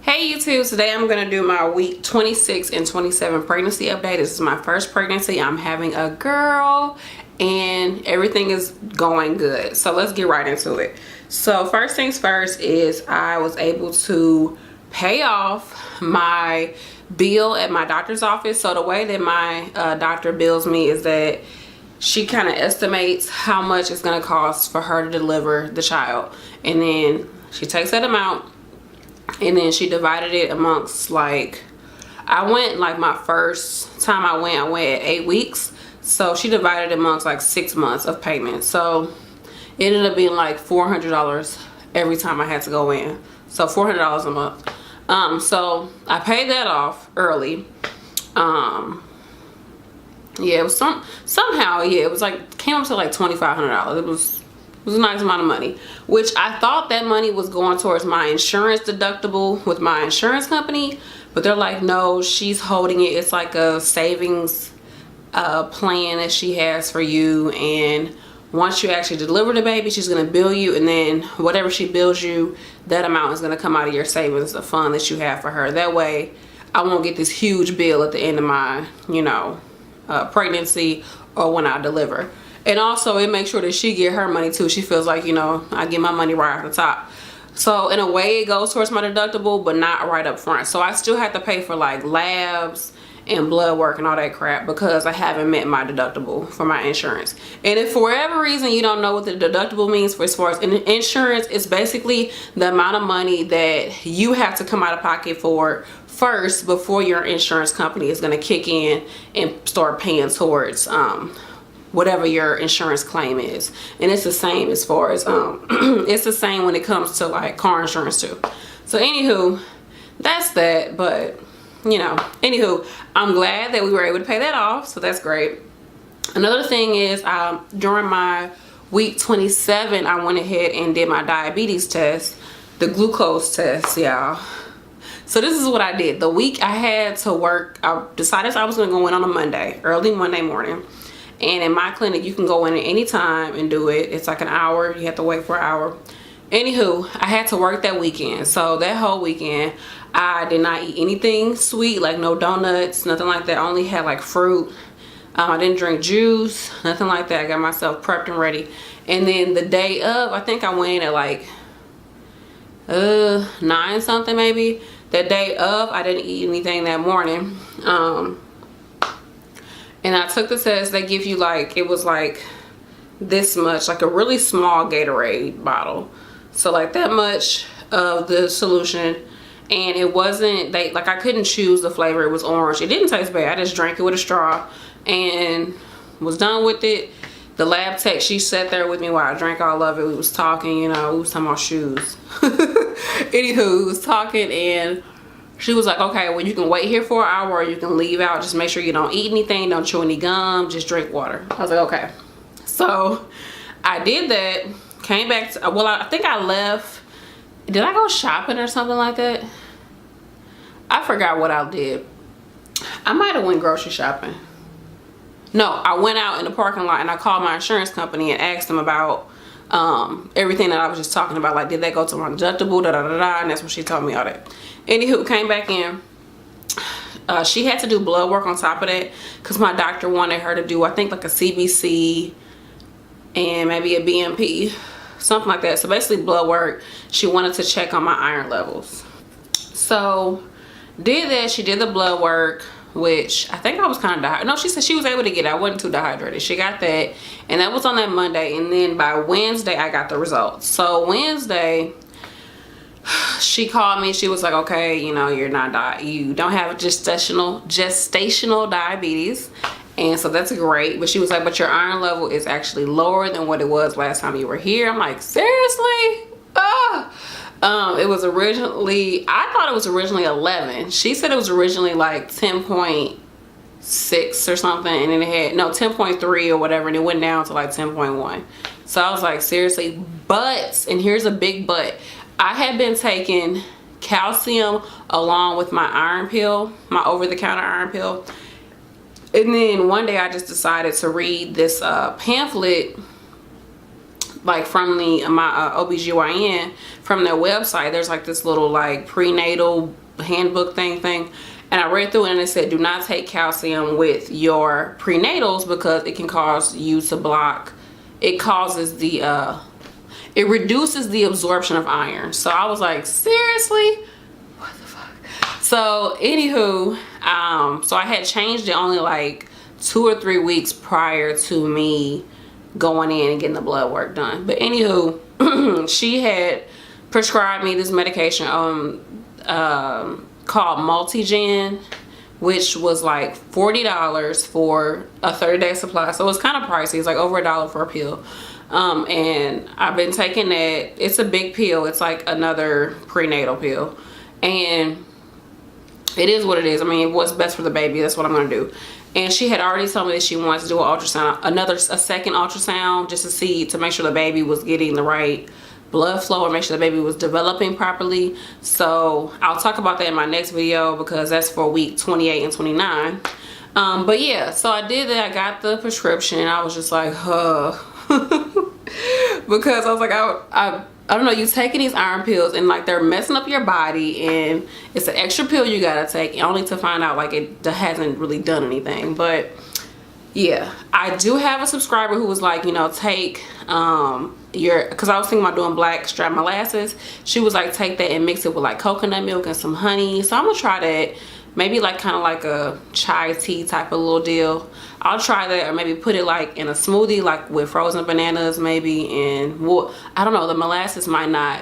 Hey YouTube, today I'm going to do my week 26 and 27 pregnancy update. This is my first pregnancy. I'm having a girl and everything is going good. So let's get right into it. So first things first is I was able to pay off my bill at my doctor's office. So the way that my doctor bills me is that she kind of estimates how much it's going to cost for her to deliver the child. And then she takes that amount and then she divided it amongst, like, I went, like, my first time I went at 8 weeks. So she divided it amongst like 6 months of payment. So it ended up being like $400 every time I had to go in. So $400 a month. So I paid that off early. Yeah, it was somehow, yeah, it was like, came up to like $2,500. It was a nice amount of money, which I thought that money was going towards my insurance deductible with my insurance company, but they're like, no, she's holding it. It's like a savings plan that she has for you, and once you actually deliver the baby, she's going to bill you, and then whatever she bills you, that amount is going to come out of your savings, the fund that you have for her. That way I won't get this huge bill at the end of my, pregnancy or when I deliver. And also it makes sure that she get her money too. She feels like, I get my money right off the top. So in a way it goes towards my deductible, but not right up front. So I still have to pay for like labs and blood work and all that crap because I haven't met my deductible for my insurance. And if for whatever reason you don't know what the deductible means for as far as insurance, it's basically the amount of money that you have to come out of pocket for first before your insurance company is going to kick in and start paying towards whatever your insurance claim is. And it's the same as far as it's the same when it comes to like car insurance too. So anywho, that's that. But anywho, I'm glad that we were able to pay that off, so that's great. Another thing is during my week 27 I went ahead and did my diabetes test, the glucose test, y'all. So this is what I did. The week I had to work, I decided I was going to go in on a Monday, early Monday morning. And in my clinic, you can go in at any time and do it. It's like an hour. You have to wait for an hour. Anywho, I had to work that weekend. So that whole weekend, I did not eat anything sweet, like no donuts, nothing like that. I only had like fruit. I didn't drink juice, nothing like that. I got myself prepped and ready. And then the day of, I think I went in at like 9 something maybe. That day of, I didn't eat anything that morning. And I took the test. They give you like, it was like this much, like a really small Gatorade bottle. So like that much of the solution. And it wasn't, like I couldn't choose the flavor. It was orange. It didn't taste bad. I just drank it with a straw and was done with it. The lab tech, she sat there with me while I drank all of it. We was talking, we was talking about shoes. Anywho, we was talking and she was like, okay, well, you can wait here for an hour or you can leave out. Just make sure you don't eat anything, don't chew any gum, just drink water. I was like, okay. So I did that, came back to, well, I think I left. Did I go shopping or something like that? I forgot what I did. I might have went grocery shopping. No, I went out in the parking lot and I called my insurance company and asked them about everything that I was just talking about. Like, did that go to my deductible, and that's when she told me all that. Anywho, came back in. She had to do blood work on top of that because my doctor wanted her to do, I think, like a CBC and maybe a BMP, something like that. So basically blood work. She wanted to check on my iron levels. So did that. She did the blood work, which I think I was kind of dehydrated. No, she said she was able to get it. I wasn't too dehydrated. She got that, and that was on that Monday. And then by Wednesday, I got the results. So Wednesday, she called me. She was like, okay, you don't have gestational diabetes, and so that's great. But she was like, but your iron level is actually lower than what it was last time you were here. I'm like, seriously? It was originally, I thought it was originally 11. She said it was originally like 10.6 or something, and then it had 10.3 or whatever, and it went down to like 10.1. So I was like, seriously? But, and here's a big but, I had been taking calcium along with my iron pill, my over-the-counter iron pill. And then one day I just decided to read this pamphlet like from my OBGYN, from their website, there's like this little like prenatal handbook thing, and I read through it and it said do not take calcium with your prenatals because it can cause you to block, it causes the it reduces the absorption of iron. So I was like, seriously? What the fuck? So anywho, so I had changed it only like 2 or 3 weeks prior to me going in and getting the blood work done. But anywho, she had prescribed me this medication called Multigen, which was like $40 for a 30-day supply. So it's kind of pricey. It's like over $1 for a pill. And I've been taking that. It's a big pill. It's like another prenatal pill, and it is what it is. I mean, what's best for the baby, that's what I'm gonna do. And she had already told me that she wants to do an ultrasound, a second ultrasound, just to see, to make sure the baby was getting the right blood flow and make sure the baby was developing properly. So I'll talk about that in my next video because that's for week 28 and 29. But yeah, so I did that. I got the prescription. I was just like, huh. Because I was like, I don't know, you taking these iron pills and like they're messing up your body, and it's an extra pill you gotta take only to find out like it hasn't really done anything. But yeah, I do have a subscriber who was like, you know, take because I was thinking about doing black strap molasses. She was like, take that and mix it with like coconut milk and some honey. So I'm gonna try that. Maybe like kind of like a chai tea type of little deal. I'll try that, or maybe put it like in a smoothie, like with frozen bananas maybe. And well, I don't know, the molasses might not,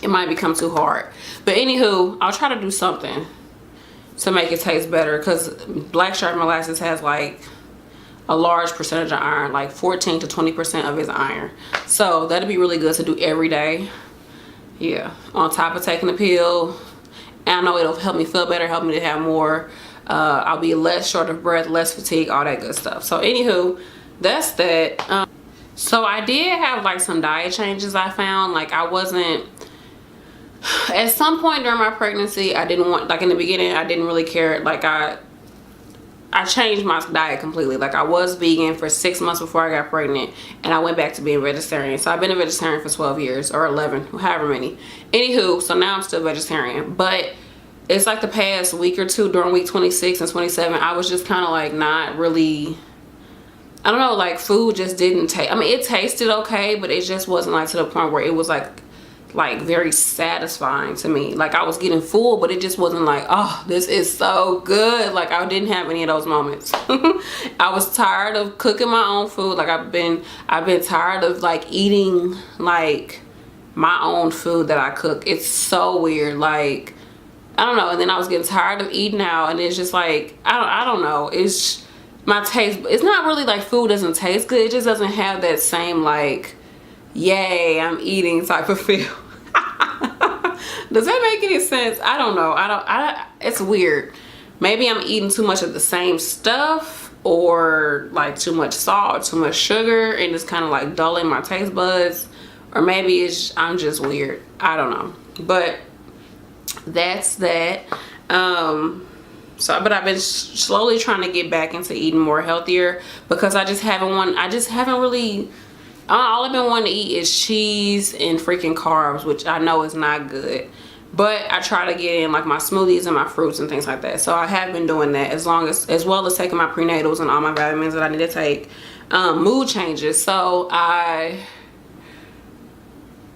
it might become too hard. But anywho, I'll try to do something to make it taste better, because black strap molasses has like a large percentage of iron, like 14 to 20% of its iron. So that'd be really good to do every day. Yeah, on top of taking the pill. And I know it'll help me feel better, help me to have more, I'll be less short of breath, less fatigue, all that good stuff. So anywho, that's that. So I did have like some diet changes I found. Like I wasn't, at some point during my pregnancy, I didn't want, like in the beginning, I didn't really care. Like I changed my diet completely. Like I was vegan for 6 months before I got pregnant, and I went back to being vegetarian. So I've been a vegetarian for 12 years or 11, however many. Anywho, so now I'm still vegetarian, but it's like the past week or two during week 26 and 27, I was just kind of like not really, I don't know, like food just didn't taste, I mean it tasted okay, but it just wasn't like to the point where it was like very satisfying to me. Like I was getting full, but it just wasn't like, oh, this is so good. Like I didn't have any of those moments. I was tired of cooking my own food. Like I've been tired of like eating like my own food that I cook. It's so weird. Like I don't know. And then I was getting tired of eating out, and it's just like I don't know, it's my taste, it's not really like food doesn't taste good, it just doesn't have that same like yay I'm eating type of feel. Does that make any sense? I don't know. It's weird. Maybe I'm eating too much of the same stuff, or like too much salt, too much sugar, and it's kind of like dulling my taste buds. Or maybe I'm just weird. I don't know. But that's that. But I've been slowly trying to get back into eating more healthier, because I just haven't really, all I've been wanting to eat is cheese and freaking carbs, which I know is not good. But I try to get in like my smoothies and my fruits and things like that. So I have been doing that, as well as taking my prenatals and all my vitamins that I need to take. Mood changes. So I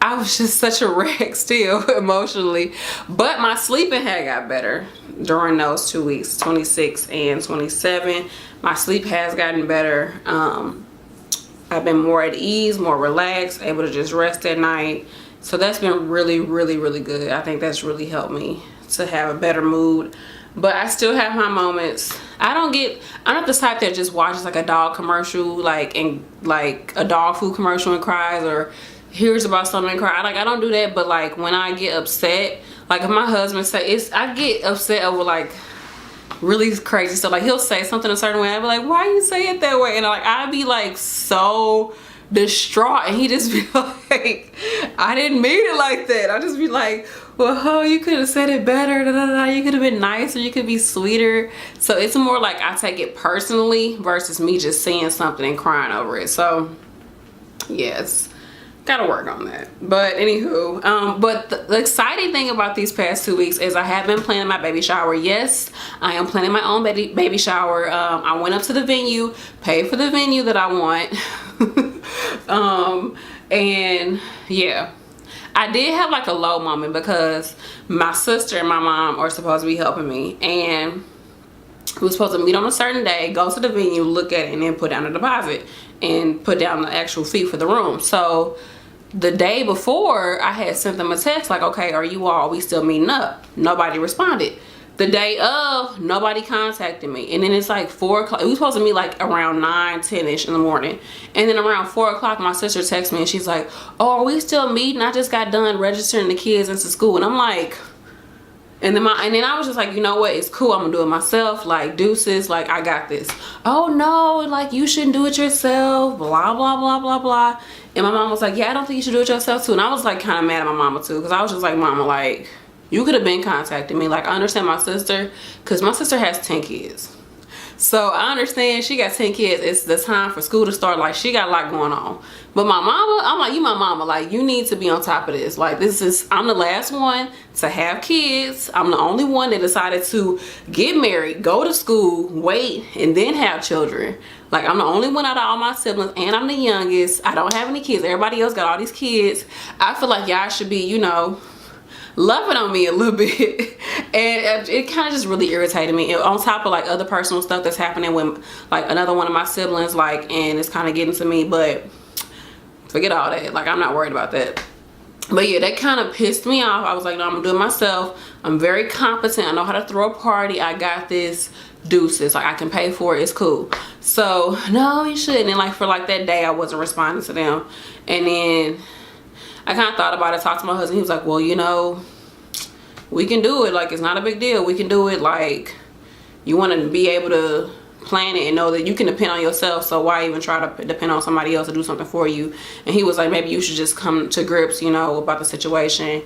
was just such a wreck still emotionally. But my sleeping had got better during those 2 weeks, 26 and 27. My sleep has gotten better. I've been more at ease, more relaxed, able to just rest at night. So that's been really, really, really good. I think that's really helped me to have a better mood. But I still have my moments. I'm not the type that just watches like a dog commercial, like a dog food commercial and cries, or hears about something and cry. Like I don't do that. But like when I get upset, like if my husband I get upset over like really crazy stuff. Like he'll say something a certain way, I'd be like, why you say it that way? And like I'd be like so distraught, and he just be like, I didn't mean it like that. I just be like, well, you could have said it better, da, da, da. You could have been nicer, you could be sweeter. So it's more like I take it personally versus me just saying something and crying over it. So yes, gotta work on that. But anywho, but the exciting thing about these past 2 weeks is I have been planning my baby shower. Yes, I am planning my own baby shower. I went up to the venue, paid for the venue that I want. And yeah, I did have like a low moment because my sister and my mom are supposed to be helping me, and we were supposed to meet on a certain day, go to the venue, look at it, and then put down a deposit and put down the actual fee for the room. So the day before, I had sent them a text like, okay, are we still meeting up? Nobody responded. The day of, nobody contacted me. And then it's like 4 o'clock. We were supposed to meet like around 9, 10-ish in the morning. And then around 4 o'clock, my sister texted me and she's like, oh, are we still meeting? I just got done registering the kids into school. And I'm like, and then I was just like, you know what, it's cool, I'm gonna do it myself, like, deuces, like, I got this. Oh no, like, you shouldn't do it yourself, blah blah blah blah blah. And my mom was like, yeah, I don't think you should do it yourself too. And I was like kind of mad at my mama too, because I was just like, mama, like, you could have been contacting me. Like, I understand my sister, because my sister has 10 kids. So I understand she got 10 kids. It's the time for school to start. Like, she got a lot going on. But my mama, I'm like, you my mama. Like, you need to be on top of this. Like, I'm the last one to have kids. I'm the only one that decided to get married, go to school, wait, and then have children. Like, I'm the only one out of all my siblings, and I'm the youngest. I don't have any kids. Everybody else got all these kids. I feel like y'all should be, you know, loving on me a little bit. And it kind of just really irritated me. And on top of like other personal stuff that's happening with like another one of my siblings, like, and it's kind of getting to me, but forget all that. Like, I'm not worried about that. But yeah, that kind of pissed me off. I was like, no, I'm gonna do it myself. I'm very competent. I know how to throw a party. I got this. Deuces. Like, I can pay for it. It's cool. So no, you shouldn't. And like for like that day, I wasn't responding to them. And then I kind of thought about it, talked to my husband. He was like, well, you know, we can do it. Like, it's not a big deal. We can do it. Like, you want to be able to plan it and know that you can depend on yourself. So why even try to depend on somebody else to do something for you? And he was like, maybe you should just come to grips, you know, about the situation,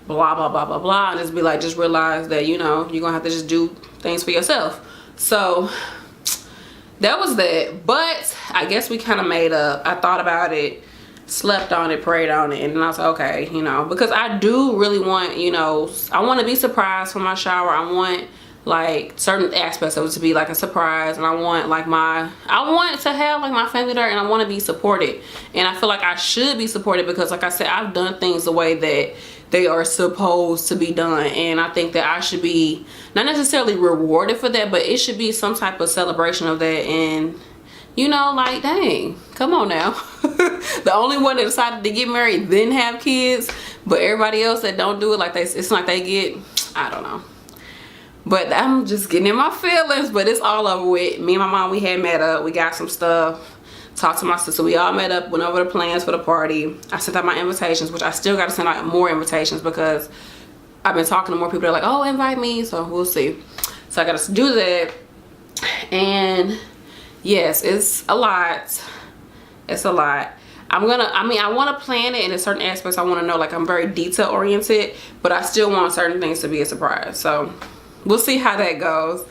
blah, blah, blah, blah, blah. And just be like, just realize that, you know, you're going to have to just do things for yourself. So that was that. But I guess we kind of made up. I thought about it, slept on it, prayed on it, and then I was like, okay, you know, because I do really want, you know, I want to be surprised for my shower. I want like certain aspects of it to be like a surprise, and I want like I want to have like my family there, and I want to be supported, and I feel like I should be supported because, like I said, I've done things the way that they are supposed to be done, and I think that I should be not necessarily rewarded for that, but it should be some type of celebration of that. And you know, like, dang, come on now. The only one that decided to get married then have kids, but everybody else that don't do it, like, it's like they get, I don't know. But I'm just getting in my feelings, but it's all over with. Me and my mom, we had met up. We got some stuff. Talked to my sister. We all met up, went over the plans for the party. I sent out my invitations, which I still got to send out more invitations because I've been talking to more people. They're like, oh, invite me. So we'll see. So I got to do that. And yes, it's a lot. It's a lot. I want to plan it in a certain aspects. I want to know, like, I'm very detail oriented, but I still want certain things to be a surprise. So we'll see how that goes.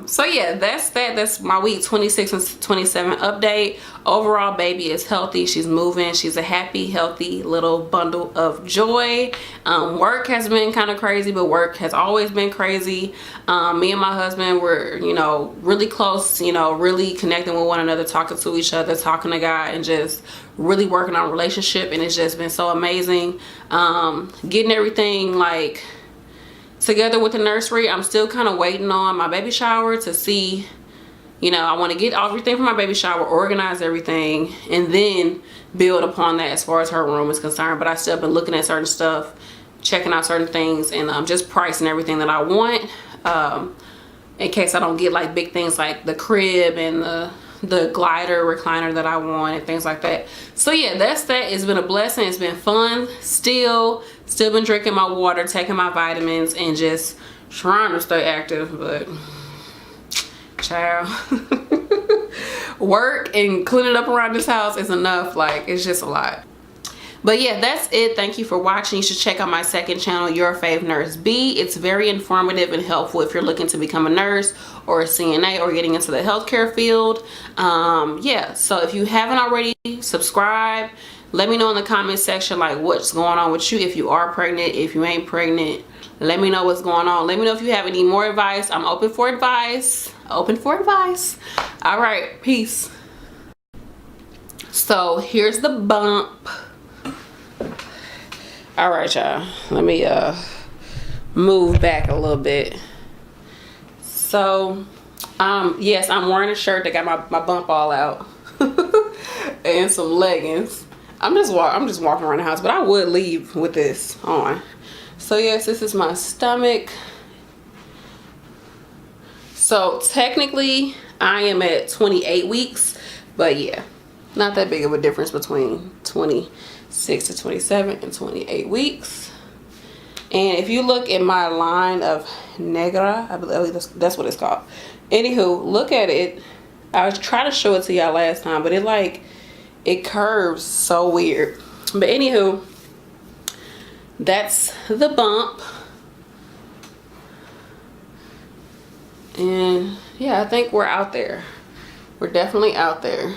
So yeah, that's my week 26 and 27 update. Overall, baby is healthy. She's moving. She's a happy, healthy little bundle of joy. Work has been kind of crazy, but work has always been crazy. Me and my husband were, you know, really close, you know, really connecting with one another, talking to each other, talking to God, and just really working on a relationship. And it's just been so amazing. Getting everything like together with the nursery. I'm still kind of waiting on my baby shower to see, you know, I want to get everything for my baby shower, organize everything, and then build upon that as far as her room is concerned. But I still been looking at certain stuff, checking out certain things, and just pricing everything that I want, in case I don't get like big things like the crib and the glider recliner that I want and things like that. So yeah, that's that. It's been a blessing. It's been fun. Still been drinking my water, taking my vitamins, and just trying to stay active. But child, work and cleaning up around this house is enough. Like, it's just a lot. But yeah, that's it. Thank you for watching. You should check out my second channel, Your Fave Nurse B. It's very informative and helpful if you're looking to become a nurse or a CNA or getting into the healthcare field. Yeah, so if you haven't already, subscribe. Let me know in the comment section like what's going on with you. If you are pregnant, if you ain't pregnant, let me know what's going on. Let me know if you have any more advice. I'm open for advice. Open for advice. All right, peace. So here's the bump. All right, y'all, let me move back a little bit. So yes, I'm wearing a shirt that got my bump all out and some leggings. I'm just walking around the house, but I would leave with this on. So yes, this is my stomach. So technically I am at 28 weeks, but yeah, not that big of a difference between 26 to 27 and 28 weeks. And if you look at my line of negra, I believe that's what it's called. Anywho, look at it. I was trying to show it to y'all last time, but it curves so weird. But anywho, that's the bump. And yeah, I think we're out there. We're definitely out there.